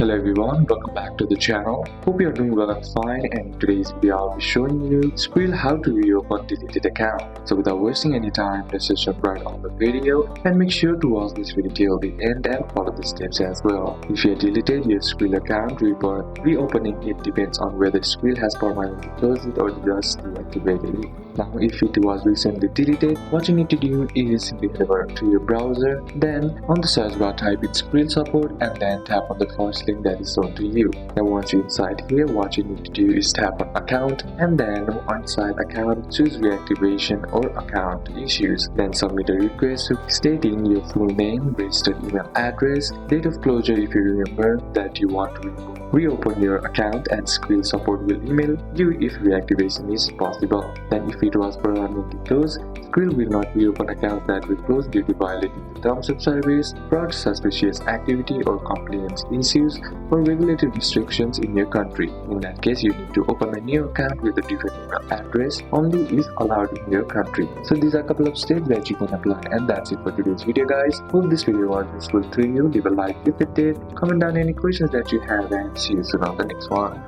Hello everyone, welcome back to the channel. Hope you are doing well and fine, and in today's video I'll be showing you Skrill how to reopen deleted account. So without wasting any time, let's just jump right on the video and make sure to watch this video till the end and follow the steps as well. If you have deleted your Skrill account, reopening it depends on whether Skrill has permanently closed it or just deactivated it. Now if it was recently deleted, what you need to do is simply head over to your browser, then on the search bar type in Skrill support and then tap on the first link that is shown to you. Now once you're inside here, what you need to do is tap on account and then on inside account choose reactivation or account issues. Then submit a request stating your full name, registered email address, date of closure if you remember that you want to reopen your account, and Skrill support will email you if reactivation is possible. Then if it was permanently closed, Skrill will not reopen accounts that were closed due to violating the terms of service, fraud, suspicious activity or compliance issues or regulatory restrictions in your country. In that case, you need to open a new account with a different email address only is allowed in your country. So these are a couple of steps that you can apply, and that's it for today's video guys. Hope this video was useful to you. Leave a like if it did, comment down any questions that you have, and see you soon on the next one.